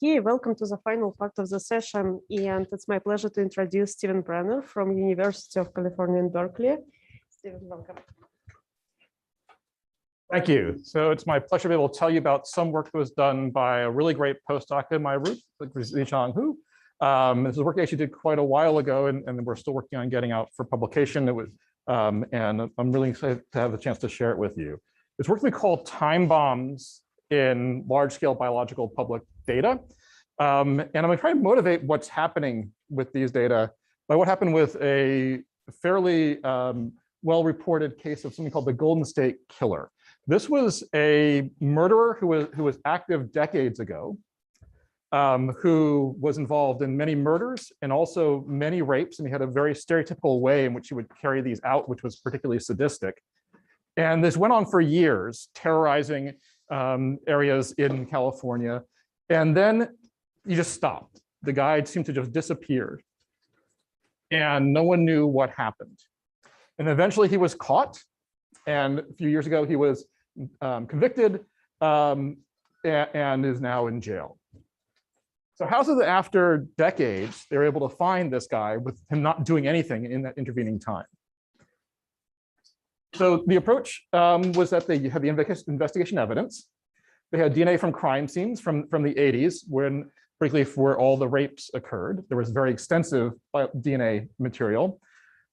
Okay, welcome to the final part of the session, and it's my pleasure to introduce Steven Brenner from University of California in Berkeley. Steven, welcome. Thank you. So it's my pleasure to be able to tell you about some work that was done by a really great postdoc in my group, Liqiang Hu. This is work I actually did quite a while ago, and we're still working on getting out for publication. And I'm really excited to have the chance to share it with you. It's work we call time bombs in large-scale biological public data. And I'm going to try to motivate what's happening with these data by what happened with a fairly well-reported case of something called the Golden State Killer. This was a murderer who was active decades ago, who was involved in many murders and also many rapes, and he had a very stereotypical way in which he would carry these out, which was particularly sadistic. And this went on for years, terrorizing areas in California. And then he just stopped. The guy seemed to just disappear. And no one knew what happened. And eventually he was caught. And a few years ago, he was convicted and is now in jail. So how is it that after decades, they were able to find this guy with him not doing anything in that intervening time? So the approach was that they had the investigation evidence. They had DNA from crime scenes from the 80s, when particularly where all the rapes occurred. There was very extensive DNA material.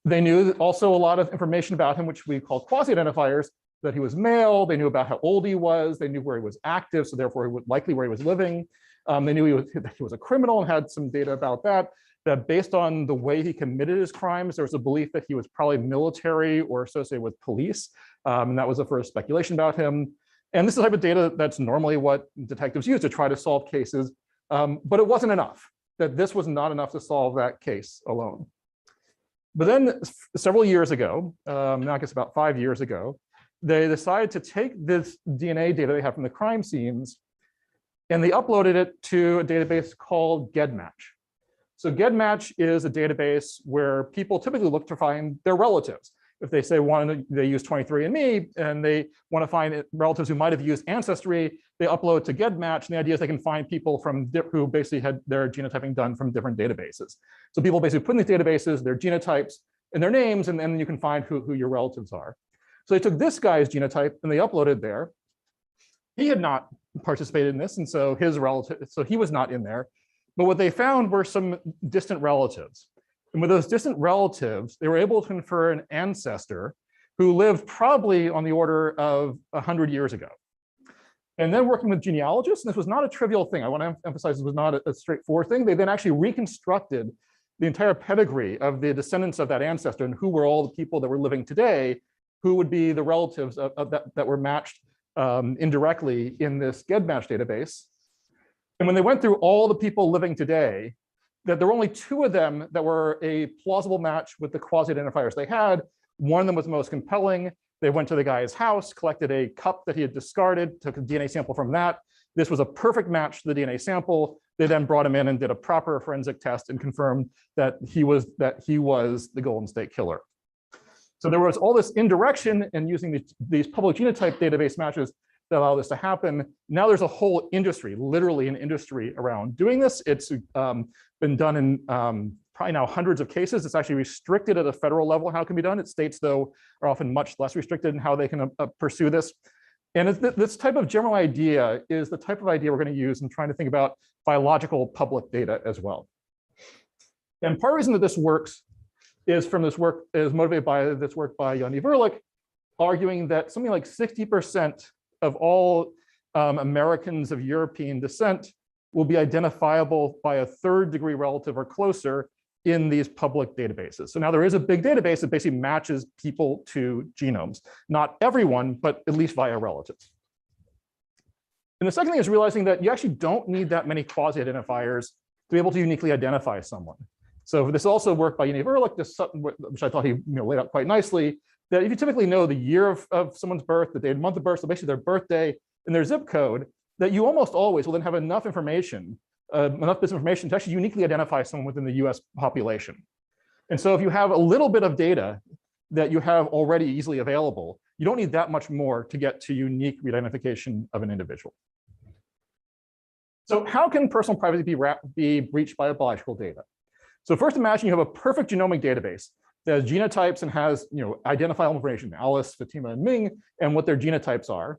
They knew also a lot of information about him, which we call quasi-identifiers, that he was male. They knew about how old he was. They knew where he was active, so therefore likely where he was living. They knew he was a criminal and had some data about that. That based on the way he committed his crimes, there was a belief that he was probably military or associated with police. And that was the first speculation about him. And this is the type of data that's normally what detectives use to try to solve cases. But it wasn't enough, that this was not enough to solve that case alone. But then several years ago, I guess about 5 years ago, they decided to take this DNA data they have from the crime scenes, and they uploaded it to a database called GEDmatch. So GEDmatch is a database where people typically look to find their relatives. If they say they use 23andMe and they want to find relatives who might have used Ancestry, they upload to GEDmatch, and the idea is they can find people who basically had their genotyping done from different databases. So people basically put in these databases their genotypes and their names, and then you can find who your relatives are. So they took this guy's genotype and they uploaded there. He had not participated in this, and so he was not in there. But what they found were some distant relatives. And with those distant relatives, they were able to infer an ancestor who lived probably on the order of 100 years ago. And then working with genealogists, and this was not a trivial thing. I want to emphasize this was not a straightforward thing. They then actually reconstructed the entire pedigree of the descendants of that ancestor and who were all the people that were living today, who would be the relatives of that were matched indirectly in this GEDmatch database. And when they went through all the people living today, that there were only 2 of them that were a plausible match with the quasi-identifiers they had. One of them was the most compelling. They went to the guy's house, collected a cup that he had discarded, took a DNA sample from that. This was a perfect match to the DNA sample. They then brought him in and did a proper forensic test and confirmed that he was the Golden State Killer. So there was all this indirection and using these public genotype database matches that allow this to happen. Now there's a whole industry, literally an industry around doing this. It's been done in probably now hundreds of cases. It's actually restricted at a federal level how it can be done. States, though, are often much less restricted in how they can pursue this. And this type of general idea is the type of idea we're going to use in trying to think about biological public data as well. And part of the reason that this works is motivated by this work by Yaniv Erlich, arguing that something like 60% of all Americans of European descent will be identifiable by a 3rd-degree relative or closer in these public databases. So now there is a big database that basically matches people to genomes. Not everyone, but at least via relatives. And the second thing is realizing that you actually don't need that many quasi-identifiers to be able to uniquely identify someone. So this also worked by Yaniv Erlich, which I thought he laid out quite nicely, that if you typically know the year of someone's birth, the day and month of birth, so basically their birthday and their zip code, that you almost always will then have enough information, enough business information to actually uniquely identify someone within the US population. And so if you have a little bit of data that you have already easily available, you don't need that much more to get to unique re-identification of an individual. So how can personal privacy be breached by biological data? So first, imagine you have a perfect genomic database that has genotypes and has identifiable information, Alice, Fatima, and Ming, and what their genotypes are.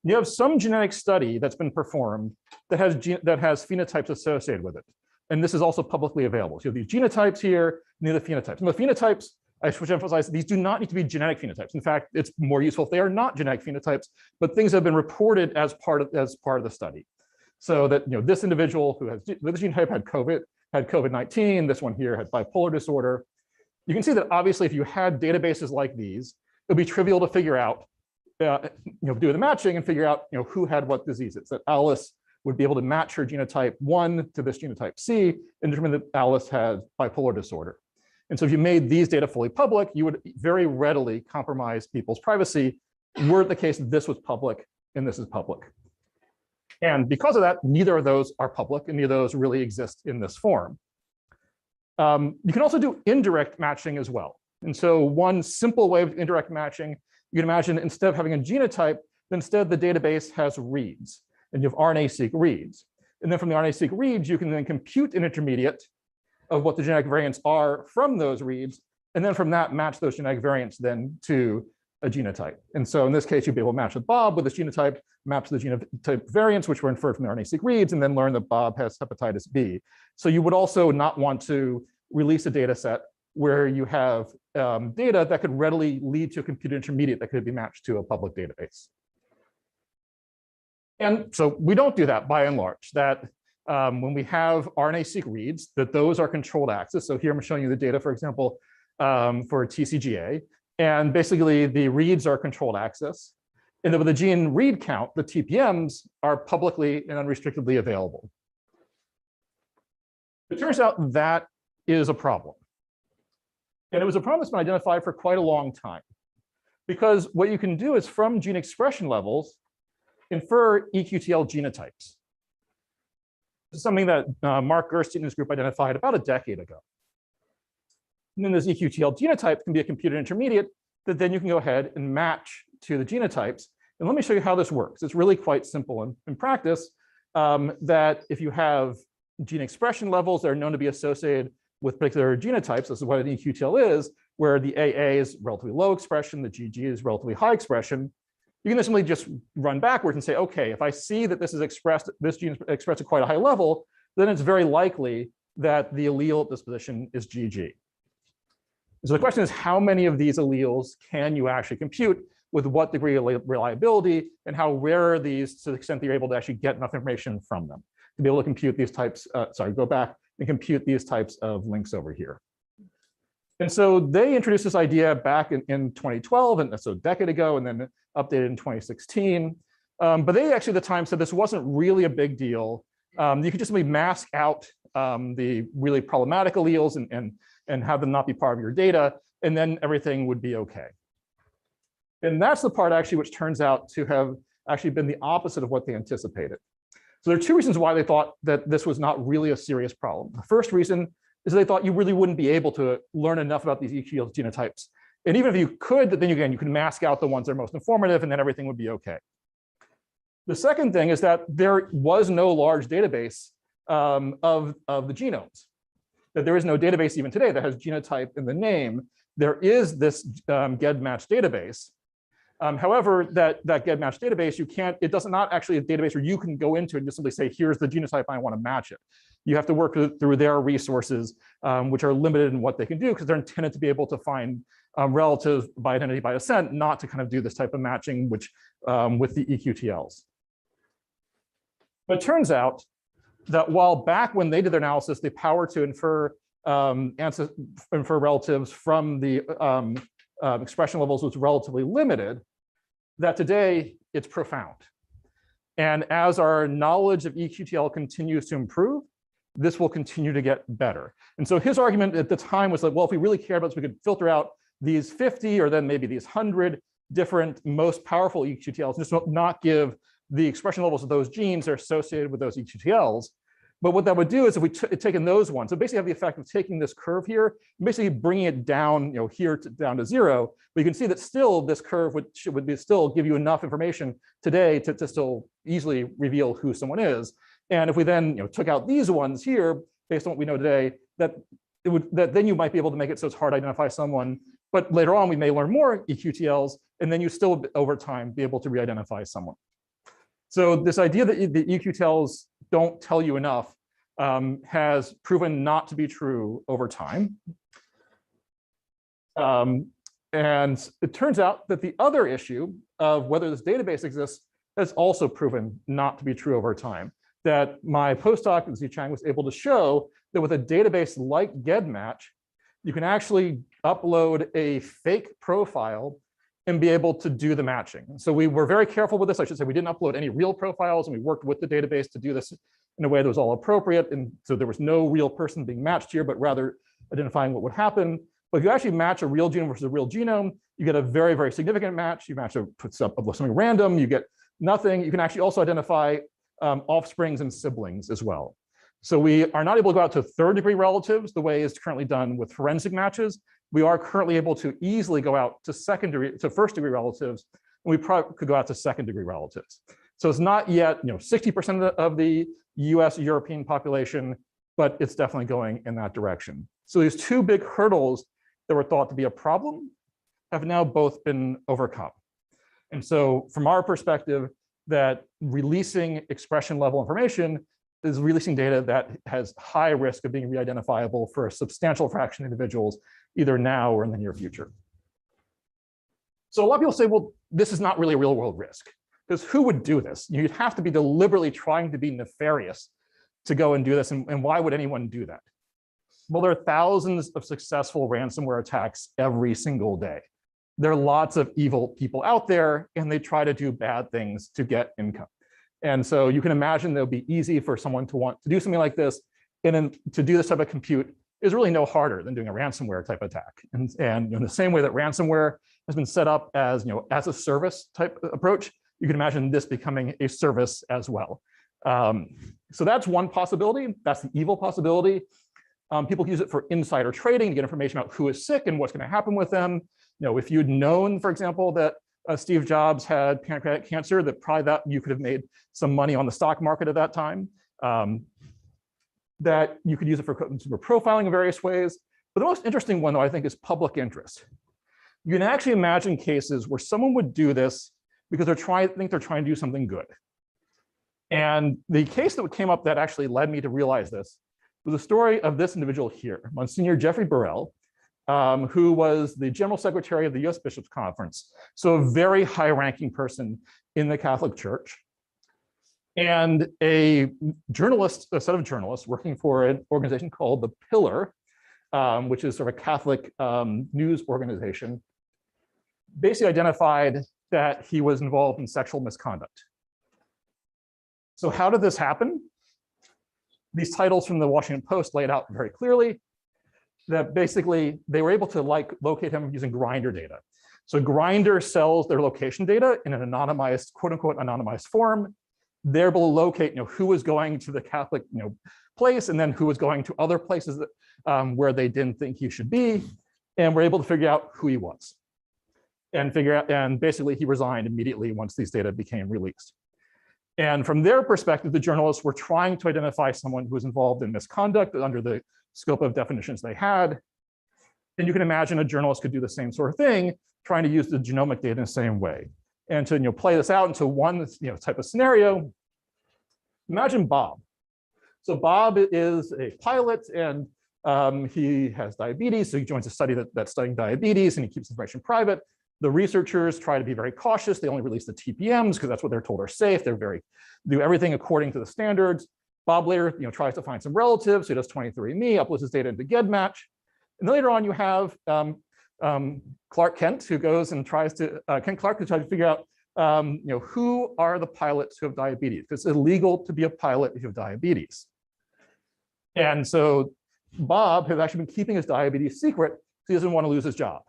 You have some genetic study that's been performed that has phenotypes associated with it. And this is also publicly available. So you have these genotypes here, and the phenotypes. And the phenotypes, I should emphasize, these do not need to be genetic phenotypes. In fact, it's more useful if they are not genetic phenotypes, but things have been reported as part of the study. So that this individual who has this genotype had COVID-19, this one here had bipolar disorder. You can see that obviously if you had databases like these, it would be trivial to figure out, do the matching and figure out who had what diseases. That Alice would be able to match her genotype 1 to this genotype C and determine that Alice had bipolar disorder. And so if you made these data fully public, you would very readily compromise people's privacy were it the case that this was public and this is public. And because of that, neither of those are public and neither of those really exist in this form. You can also do indirect matching as well. And so one simple way of indirect matching, you can imagine instead of having a genotype, instead the database has reads, and you have RNA-seq reads. And then from the RNA-seq reads, you can then compute an intermediate of what the genetic variants are from those reads, and then from that match those genetic variants then to a genotype. And so in this case, you'd be able to match with Bob with this genotype, match the genotype variants, which were inferred from the RNA-seq reads, and then learn that Bob has hepatitis B. So you would also not want to release a data set where you have data that could readily lead to a computed intermediate that could be matched to a public database. And so we don't do that by and large, that when we have RNA-seq reads, that those are controlled access. So here I'm showing you the data, for example, for TCGA. And basically the reads are controlled access. And then with the gene read count, the TPMs are publicly and unrestrictedly available. It turns out that is a problem. And it was a problem that's been identified for quite a long time. Because what you can do is from gene expression levels, infer eQTL genotypes. This is something that Mark Gerstein and his group identified about a decade ago. And then this eQTL genotype can be a computed intermediate that then you can go ahead and match to the genotypes. And let me show you how this works. It's really quite simple in practice, that if you have gene expression levels that are known to be associated with particular genotypes, this is what an eQTL is, where the AA is relatively low expression, the GG is relatively high expression, you can simply just run backwards and say, okay, if I see that this gene is expressed at quite a high level, then it's very likely that the allele at this position is GG. So the question is, how many of these alleles can you actually compute with what degree of reliability, and how rare are these to the extent that you're able to actually get enough information from them to be able to compute these types, go back and compute these types of links over here. And so they introduced this idea back in 2012, and so a decade ago, and then updated in 2016. But they actually at the time said this wasn't really a big deal. You could just simply mask out the really problematic alleles and have them not be part of your data, and then everything would be okay. And that's the part actually which turns out to have actually been the opposite of what they anticipated. So there are two reasons why they thought that this was not really a serious problem. The first reason is they thought you really wouldn't be able to learn enough about these eQTL genotypes. And even if you could, then again, you can mask out the ones that are most informative, and then everything would be okay. The second thing is that there was no large database of the genomes. That there is no database even today that has genotype in the name. There is this GEDmatch database. However, that GEDmatch database, it does not actually a database where you can go into and just simply say, here's the genotype, I want to match it. You have to work through their resources, which are limited in what they can do because they're intended to be able to find relatives by identity by descent, not to kind of do this type of matching which with the eQTLs. But it turns out that while back when they did their analysis, the power to infer relatives from the expression levels was relatively limited, that today it's profound. And as our knowledge of eQTL continues to improve, this will continue to get better. And so his argument at the time was that, well, if we really care about this, we could filter out these 50 or then maybe these 100 different most powerful eQTLs, and just not give the expression levels of those genes that are associated with those eQTLs. But what that would do is if we taken those ones, so basically have the effect of taking this curve here, basically bringing it down, here down to 0. But you can see that still this curve would still give you enough information today to still easily reveal who someone is. And if we then took out these ones here, based on what we know today, that then you might be able to make it so it's hard to identify someone. But later on, we may learn more eQTLs, and then you still, over time, be able to re-identify someone. So this idea that the eQTLs don't tell you enough has proven not to be true over time. And it turns out that the other issue of whether this database exists has also proven not to be true over time. That my postdoc, Zichang, was able to show that with a database like GEDmatch, you can actually upload a fake profile and be able to do the matching. So we were very careful with this. I should say we didn't upload any real profiles, and we worked with the database to do this in a way that was all appropriate. And so there was no real person being matched here, but rather identifying what would happen. But if you actually match a real genome versus a real genome, you get a very, very significant match. You match something random, you get nothing. You can actually also identify offsprings and siblings as well. So we are not able to go out to third-degree relatives the way it's currently done with forensic matches. We are currently able to easily go out to first-degree relatives, and we probably could go out to second-degree relatives. So it's not yet 60% of the US European population, but it's definitely going in that direction. So these two big hurdles that were thought to be a problem have now both been overcome. And so from our perspective, that releasing expression level information is releasing data that has high risk of being re-identifiable for a substantial fraction of individuals, either now or in the near future. So a lot of people say, well, this is not really a real world risk, because who would do this? You'd have to be deliberately trying to be nefarious to go and do this, and why would anyone do that? Well, there are thousands of successful ransomware attacks every single day. There are lots of evil people out there, and they try to do bad things to get income. And so you can imagine that it would be easy for someone to want to do something like this. And then to do this type of compute is really no harder than doing a ransomware type attack. And in the same way that ransomware has been set up as, as a service type approach, you can imagine this becoming a service as well. So that's one possibility. That's the evil possibility. People use it for insider trading to get information about who is sick and what's going to happen with them. If you'd known, for example, that Steve Jobs had pancreatic cancer, that probably that you could have made some money on the stock market at that time. That you could use it for consumer profiling in various ways. But the most interesting one, though, I think, is public interest. You can actually imagine cases where someone would do this because they're trying to do something good. And the case that came up that actually led me to realize this was the story of this individual here, Monsignor Jeffrey Burrell, who was the General Secretary of the US Bishops' Conference. So a very high-ranking person in the Catholic Church. And a set of journalists working for an organization called The Pillar, which is sort of a Catholic news organization, basically identified that he was involved in sexual misconduct. So how did this happen? These titles from the Washington Post laid out very clearly that basically they were able to locate him using Grindr data. So Grindr sells their location data in an anonymized, quote unquote, anonymized form. They're able to locate who was going to the Catholic place, and then who was going to other places that, where they didn't think he should be, and were able to figure out who he was. And basically he resigned immediately once these data became released. And from their perspective, the journalists were trying to identify someone who was involved in misconduct under the scope of definitions they had. And you can imagine a journalist could do the same sort of thing, trying to use the genomic data in the same way. And to play this out into one type of scenario, imagine Bob. So Bob is a pilot, and he has diabetes, so he joins a study that's studying diabetes, and he keeps information private. The researchers try to be very cautious. They only release the TPMs because that's what they're told are safe. Do everything according to the standards. Bob later tries to find some relatives, so he does 23andMe, uploads his data into GEDmatch. And then later on you have Clark Kent, who goes and tries to, Kent Clark, who tries to figure out who are the pilots who have diabetes, because it's illegal to be a pilot if you have diabetes. And so Bob has actually been keeping his diabetes secret because he doesn't want to lose his job.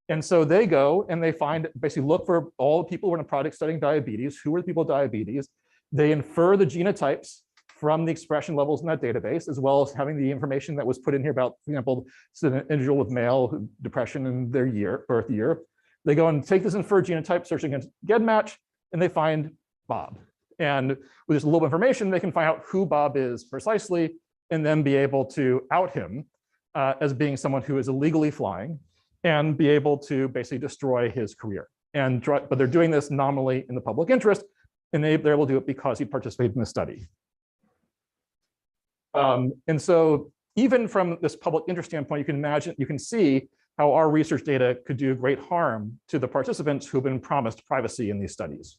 And so they go and they basically look for all the people who are in a project studying diabetes. Who are the people with diabetes? They infer the genotypes from the expression levels in that database, as well as having the information that was put in here about, for example, an individual with male depression in their birth year. They go and take this inferred genotype, search against GEDmatch, and they find Bob. And with just a little information, they can find out who Bob is precisely, and then be able to out him as being someone who is illegally flying, and be able to basically destroy his career. But they're doing this nominally in the public interest, and they're able to do it because he participated in the study. And so even from this public interest standpoint, you can see how our research data could do great harm to the participants who've been promised privacy in these studies.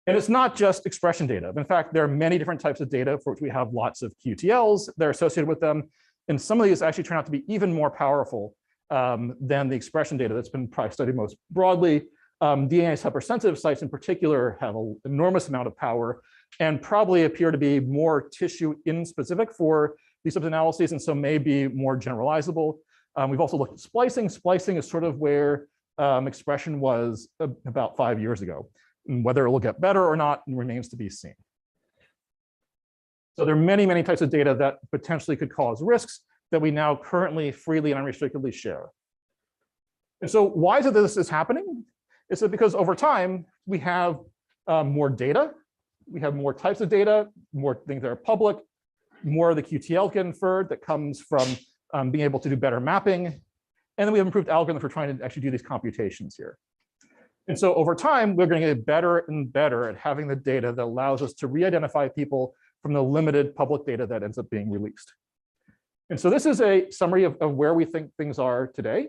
And it's not just expression data. In fact, there are many different types of data for which we have lots of QTLs that are associated with them. And some of these actually turn out to be even more powerful than the expression data that's been probably studied most broadly. DNA hypersensitive sites in particular have an enormous amount of power and probably appear to be more tissue in-specific for these types of analyses, and so may be more generalizable. We've also looked at splicing. Splicing is sort of where expression was about 5 years ago. And whether it will get better or not remains to be seen. So there are many, many types of data that potentially could cause risks that we now currently freely and unrestrictedly share. And so why is it that this is happening? It's because over time, we have more data, we have more types of data, more things that are public, more of the QTL get inferred that comes from being able to do better mapping. And then we have improved algorithms for trying to actually do these computations here. And so over time, we're going to get better and better at having the data that allows us to re-identify people from the limited public data that ends up being released. And so this is a summary of where we think things are today.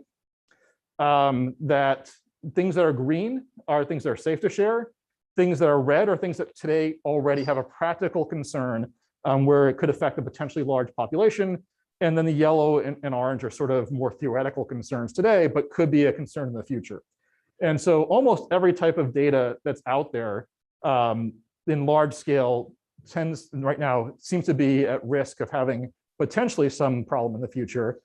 That things that are green are things that are safe to share. Things that are red are things that today already have a practical concern where it could affect a potentially large population. And then the yellow and orange are sort of more theoretical concerns today, but could be a concern in the future. And so almost every type of data that's out there in large scale right now seems to be at risk of having potentially some problem in the future.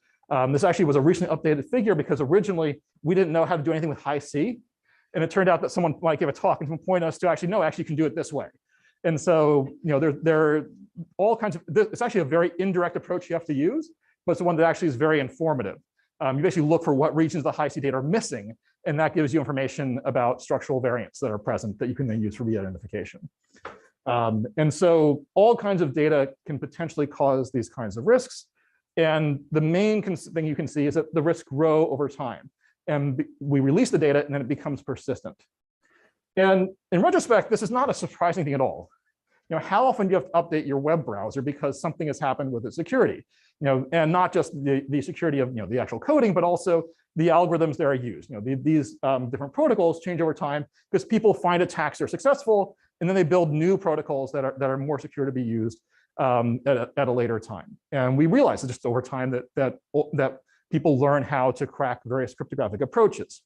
This actually was a recently updated figure because originally we didn't know how to do anything with Hi-C. And it turned out that someone might give a talk and point us to actually, no, actually you can do it this way. And so, there are all kinds of, it's actually a very indirect approach you have to use, but it's the one that actually is very informative. You basically look for what regions the Hi-C data are missing, and that gives you information about structural variants that are present that you can then use for re-identification. And so all kinds of data can potentially cause these kinds of risks. And the main thing you can see is that the risks grow over time. And we release the data and then it becomes persistent. And in retrospect, this is not a surprising thing at all. How often do you have to update your web browser because something has happened with its security? And not just the security of the actual coding, but also the algorithms that are used. These different protocols change over time because people find attacks are successful, and then they build new protocols that are more secure to be used at a later time. And we realize that just over time that people learn how to crack various cryptographic approaches.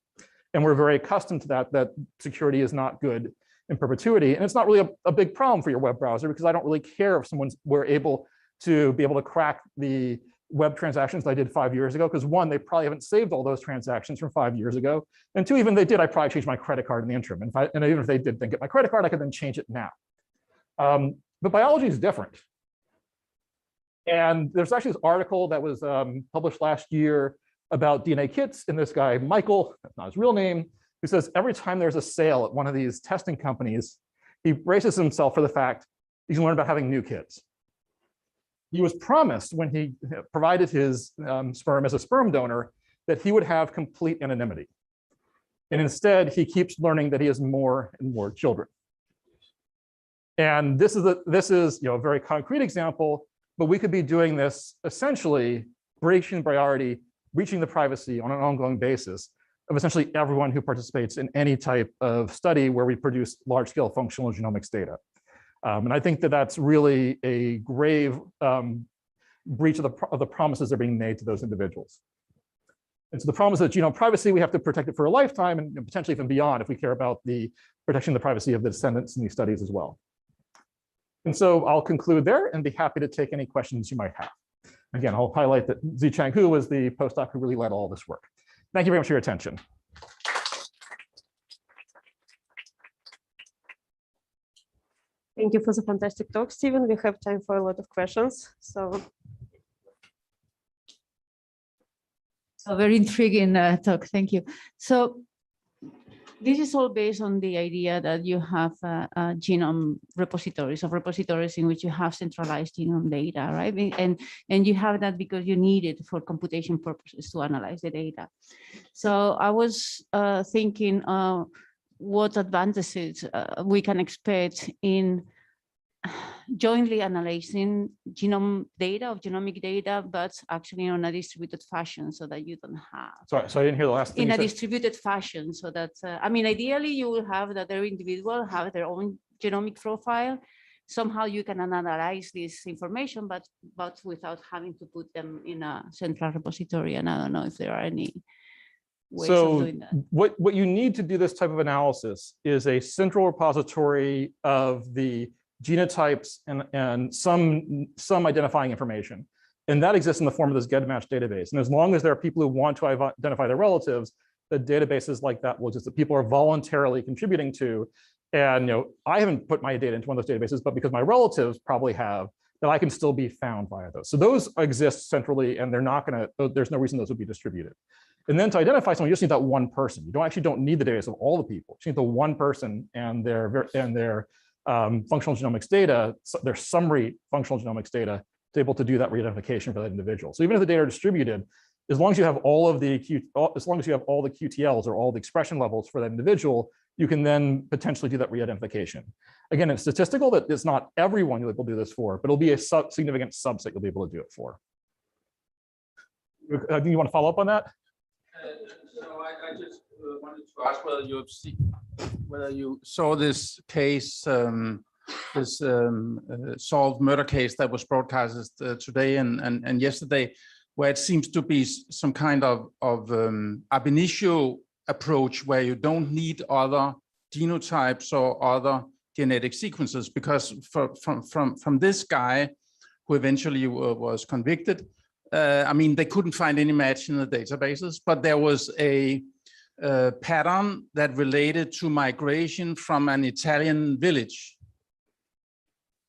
And we're very accustomed to that security is not good in perpetuity. And it's not really a big problem for your web browser because I don't really care if we're able to crack the web transactions that I did 5 years ago, because one, they probably haven't saved all those transactions from 5 years ago. And two, even if they did, I probably changed my credit card in the interim. And even if they did then get my credit card, I could then change it now. But biology is different. And there's actually this article that was published last year about DNA kits, and this guy, Michael, that's not his real name, who says every time there's a sale at one of these testing companies, he braces himself for the fact he's going to learn about having new kits. He was promised when he provided his sperm as a sperm donor that he would have complete anonymity. And instead, he keeps learning that he has more and more children. And this is a very concrete example, but we could be doing this essentially breaching priority, reaching the privacy on an ongoing basis of essentially everyone who participates in any type of study where we produce large-scale functional genomics data. And I think that that's really a grave breach of the promises that are being made to those individuals. And so the problem is that genome privacy, we have to protect it for a lifetime and potentially even beyond if we care about the protection of the privacy of the descendants in these studies as well. And so I'll conclude there and be happy to take any questions you might have. Again, I'll highlight that Zichang Hu was the postdoc who really led all this work. Thank you very much for your attention. Thank you for the fantastic talk, Stephen. We have time for a lot of questions. So very intriguing talk. Thank you. So This is all based on the idea that you have genome repositories in which you have centralized genome data, right? And you have that because you need it for computation purposes to analyze the data. So I was thinking what advantages we can expect in jointly analyzing genome data of genomic data, but actually on a distributed fashion so that you don't have. Sorry, so I didn't hear the last thing In you a said. distributed fashion so that, I mean, ideally you will have that every individual have their own genomic profile. Somehow you can analyze this information, but without having to put them in a central repository. And I don't know if there are any ways of doing that. What you need to do this type of analysis is a central repository of the genotypes and some identifying information. And that exists in the form of this GEDmatch database. And as long as there are people who want to identify their relatives, the databases like that will exist that people are voluntarily contributing to. And I haven't put my data into one of those databases, but because my relatives probably have, that I can still be found via those. So those exist centrally, and they're not going to, there's no reason those would be distributed. And then to identify someone, you just need that one person. You actually don't need the database of all the people. You just need the one person and their functional genomics data, their summary functional genomics data, to able to do that re-identification for that individual. So even if the data are distributed, as long as you have all the QTLs or all the expression levels for that individual, you can then potentially do that re-identification. Again, it's statistical that it's not everyone you'll be able to do this for, but it'll be a significant subset you'll be able to do it for. I think you want to follow up on that? So I just wanted to ask whether you saw this case, this solved murder case that was broadcasted today and yesterday, where it seems to be some kind of ab initio approach where you don't need other genotypes or other genetic sequences, because from this guy who eventually was convicted, I mean, they couldn't find any match in the databases, but there was a pattern that related to migration from an Italian village.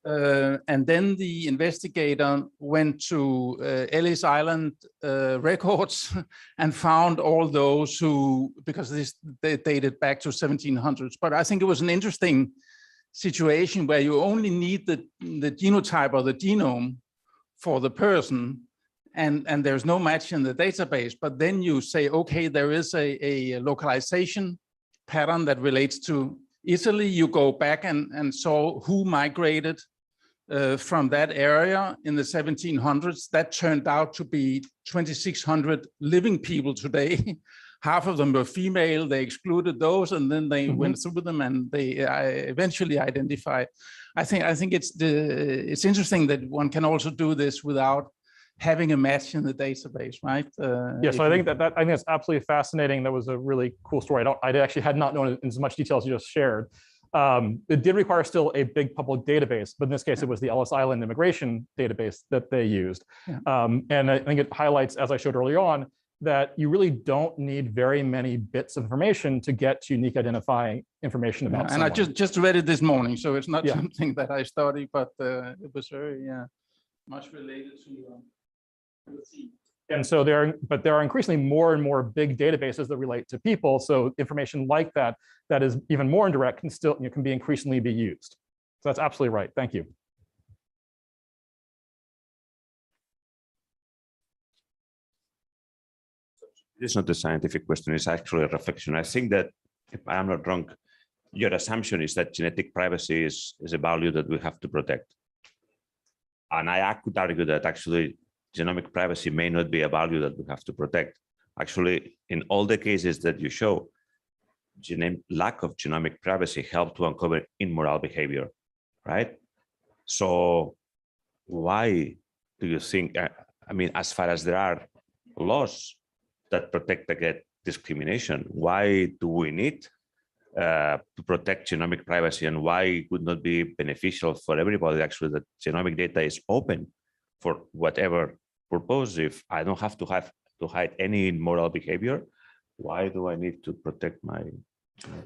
And then the investigator went to Ellis Island records and found all those who, because they dated back to 1700s. But I think it was an interesting situation where you only need the genotype or the genome for the person, and there's no match in the database. But then you say, okay, there is a localization pattern that relates to Italy. You go back and saw who migrated from that area in the 1700s. That turned out to be 2,600 living people today. Half of them were female. They excluded those, and then they went through them, and they eventually identified. I think it's interesting that one can also do this without having a match in the database, right? Yeah, so I think I think that's absolutely fascinating. That was a really cool story. I actually had not known it in as much detail as you just shared. It did require still a big public database, but in this case, it was the Ellis Island immigration database that they used. Yeah. And I think it highlights, as I showed earlier on, that you really don't need very many bits of information to get unique identifying information about someone. And I just read it this morning, so it's not something that I studied, but it was very much related to And so there are increasingly more and more big databases that relate to people. So information like that is even more indirect can be increasingly be used. So that's absolutely right. Thank you. It's not a scientific question, it's actually a reflection. I think that, if I'm not wrong, your assumption is that genetic privacy is a value that we have to protect. And I could argue that actually genomic privacy may not be a value that we have to protect. Actually, in all the cases that you show, lack of genomic privacy helped to uncover immoral behavior, right? So why do you think, I mean, as far as there are laws that protect against discrimination, why do we need to protect genomic privacy, and why it would not be beneficial for everybody actually that genomic data is open for whatever purpose? If I don't have to hide any immoral behavior, why do I need to protect my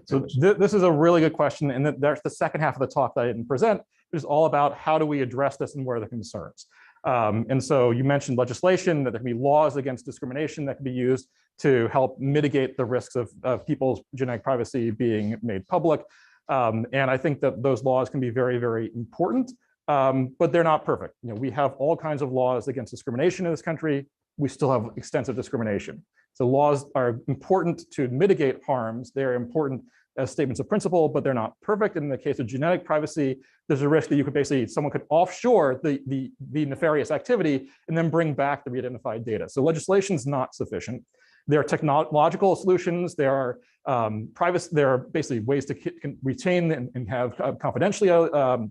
So this is a really good question, and there's the second half of the talk that I didn't present, which is all about how do we address this and where are the concerns. And so you mentioned legislation, that there can be laws against discrimination that can be used. to help mitigate the risks of people's genetic privacy being made public. And I think that those laws can be very, very important, but they're not perfect. We have all kinds of laws against discrimination in this country. We still have extensive discrimination. So laws are important to mitigate harms. They're important as statements of principle, but they're not perfect. And in the case of genetic privacy, there's a risk that you could basically, someone could offshore the nefarious activity and then bring back the re-identified data. So legislation is not sufficient. There are technological solutions. There are there are basically ways to retain and have confidentially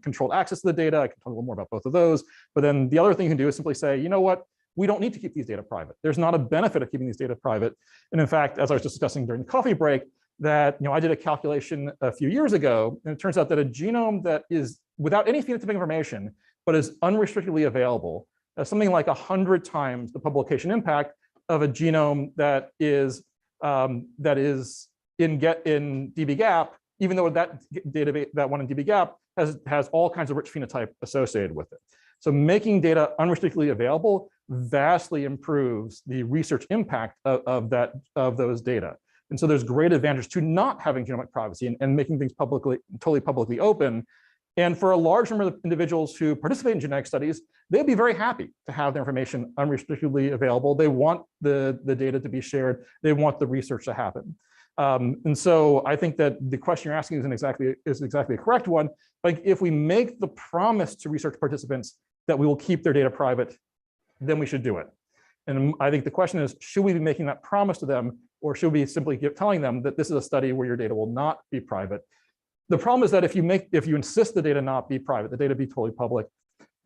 controlled access to the data. I can talk a little more about both of those. But then the other thing you can do is simply say, you know what? We don't need to keep these data private. There's not a benefit of keeping these data private. And in fact, as I was discussing during the coffee break, that I did a calculation a few years ago, and it turns out that a genome that is without any phenotypic information, but is unrestrictedly available, something like 100 times the publication impact of a genome that is in dbGaP, even though that database, that one in dbGaP has all kinds of rich phenotype associated with it. So making data unrestrictedly available vastly improves the research impact of those data. And so there's great advantage to not having genomic privacy and making things totally publicly open. And for a large number of individuals who participate in genetic studies, they'd be very happy to have their information unrestrictedly available. They want the data to be shared. They want the research to happen. And so I think that the question you're asking is exactly a correct one. Like, if we make the promise to research participants that we will keep their data private, then we should do it. And I think the question is, should we be making that promise to them, or should we simply keep telling them that this is a study where your data will not be private? The problem is that if you insist the data not be private, the data be totally public,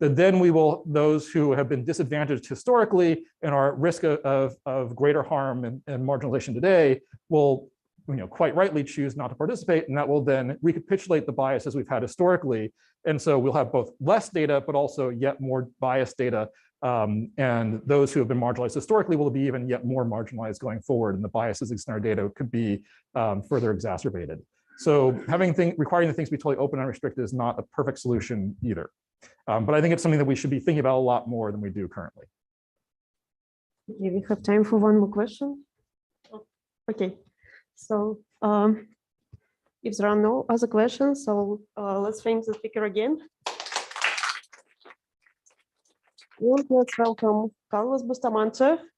that then those who have been disadvantaged historically and are at risk of greater harm and marginalization today will quite rightly choose not to participate, and that will then recapitulate the biases we've had historically. And so we'll have both less data, but also yet more biased data. And those who have been marginalized historically will be even yet more marginalized going forward, and the biases in our data could be further exacerbated. So requiring the things to be totally open and unrestricted is not a perfect solution either. But I think it's something that we should be thinking about a lot more than we do currently. Okay, we have time for one more question. Okay, so if there are no other questions, so let's thank the speaker again. And let's welcome Carlos Bustamante